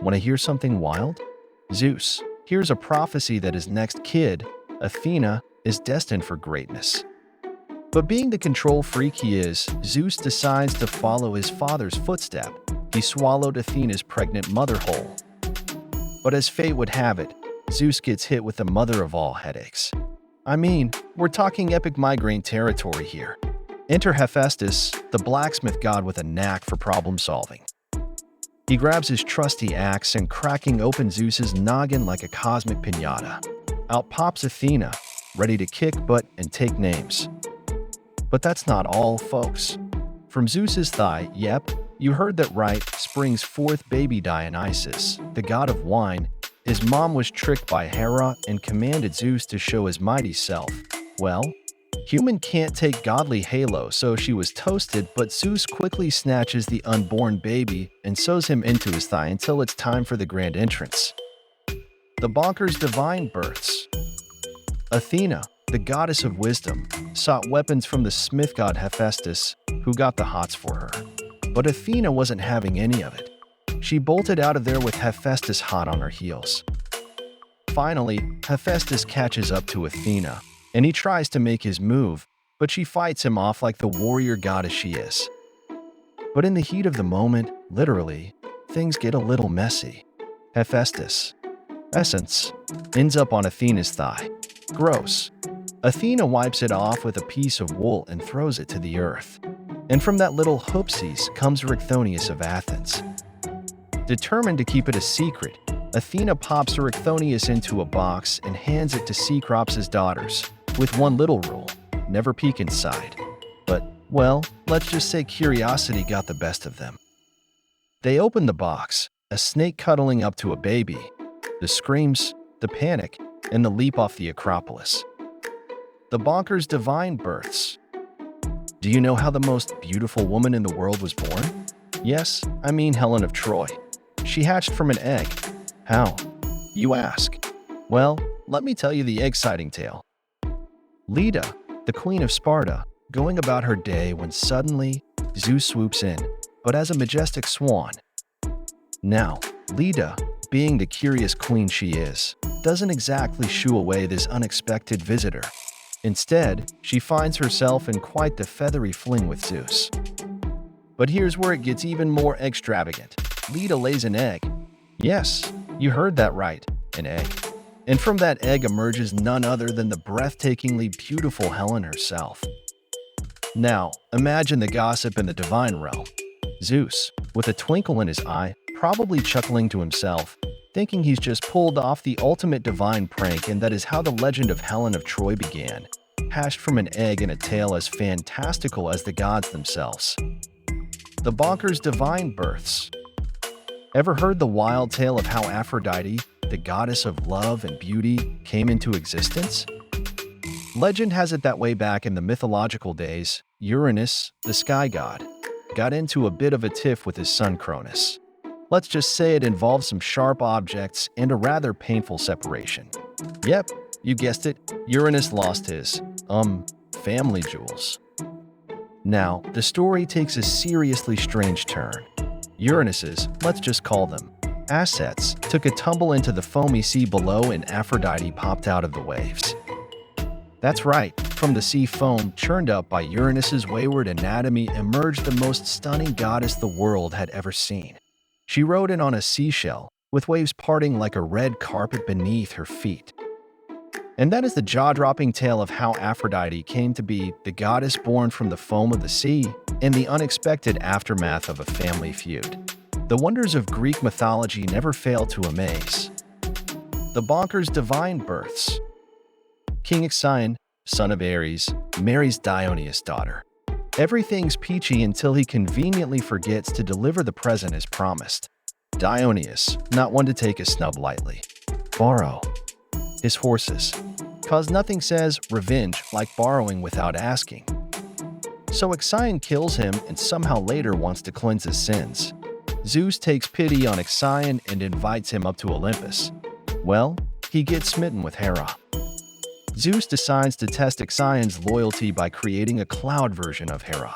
Want to hear something wild? Zeus hears a prophecy that his next kid, Athena, is destined for greatness. But being the control freak he is, Zeus decides to follow his father's footstep. He swallowed Athena's pregnant mother whole. But as fate would have it, Zeus gets hit with the mother of all headaches. I mean, we're talking epic migraine territory here. Enter Hephaestus, the blacksmith god with a knack for problem solving. He grabs his trusty axe and cracking open Zeus's noggin like a cosmic piñata. Out pops Athena, ready to kick butt and take names. But that's not all, folks. From Zeus's thigh, yep, you heard that right, springs forth baby Dionysus, the god of wine. His mom was tricked by Hera and commanded Zeus to show his mighty self. Well, human can't take godly halo, so she was toasted, but Zeus quickly snatches the unborn baby and sews him into his thigh until it's time for the grand entrance. The Bonkers divine births. Athena, the goddess of wisdom, sought weapons from the smith god Hephaestus, who got the hots for her. But Athena wasn't having any of it. She bolted out of there with Hephaestus hot on her heels. Finally, Hephaestus catches up to Athena, and he tries to make his move, but she fights him off like the warrior goddess she is. But in the heat of the moment, literally, things get a little messy. Hephaestus' essence ends up on Athena's thigh. Gross. Athena wipes it off with a piece of wool and throws it to the earth. And from that little hoopsies comes Erechthonius of Athens. Determined to keep it a secret, Athena pops Erechthonius into a box and hands it to Cecrops' daughters, with one little rule: never peek inside. But, well, let's just say curiosity got the best of them. They open the box, a snake cuddling up to a baby. The screams, the panic, and the leap off the Acropolis. The Bonkers divine births. Do you know how the most beautiful woman in the world was born? Yes, I mean Helen of Troy. She hatched from an egg. How? You ask. Well, let me tell you the exciting tale. Leda, the queen of Sparta, going about her day when suddenly Zeus swoops in, but as a majestic swan. Now, Leda, being the curious queen she is, doesn't exactly shoo away this unexpected visitor. Instead, she finds herself in quite the feathery fling with Zeus. But here's where it gets even more extravagant. Leda lays an egg. Yes, you heard that right, an egg. And from that egg emerges none other than the breathtakingly beautiful Helen herself. Now, imagine the gossip in the divine realm. Zeus, with a twinkle in his eye, probably chuckling to himself, thinking he's just pulled off the ultimate divine prank, and that is how the legend of Helen of Troy began, hatched from an egg and a tale as fantastical as the gods themselves. The Bonkers divine births. Ever heard the wild tale of how Aphrodite, the goddess of love and beauty, came into existence? Legend has it that way back in the mythological days, Uranus, the sky god, got into a bit of a tiff with his son Cronus. Let's just say it involved some sharp objects and a rather painful separation. Yep, you guessed it, Uranus lost his, family jewels. Now, the story takes a seriously strange turn. Uranus's, let's just call them, assets took a tumble into the foamy sea below, and Aphrodite popped out of the waves. That's right, from the sea foam churned up by Uranus's wayward anatomy emerged the most stunning goddess the world had ever seen. She rode in on a seashell, with waves parting like a red carpet beneath her feet. And that is the jaw-dropping tale of how Aphrodite came to be, the goddess born from the foam of the sea, and the unexpected aftermath of a family feud. The wonders of Greek mythology never fail to amaze. The Bonkers divine births. King Ixion, son of Ares, marries Dioneus' daughter. Everything's peachy until he conveniently forgets to deliver the present as promised. Dioneus, not one to take a snub lightly. Borrow his horses, cause nothing says revenge like borrowing without asking. So Ixion kills him and somehow later wants to cleanse his sins. Zeus takes pity on Ixion and invites him up to Olympus. Well, he gets smitten with Hera. Zeus decides to test Ixion's loyalty by creating a cloud version of Hera.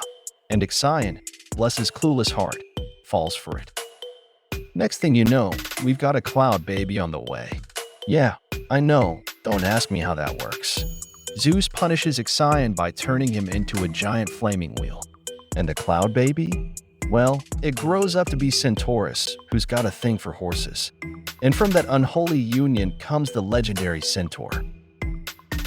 And Ixion, bless his clueless heart, falls for it. Next thing you know, we've got a cloud baby on the way. Yeah, I know, don't ask me how that works. Zeus punishes Ixion by turning him into a giant flaming wheel. And the cloud baby? Well, it grows up to be Centaurus, who's got a thing for horses. And from that unholy union comes the legendary centaur.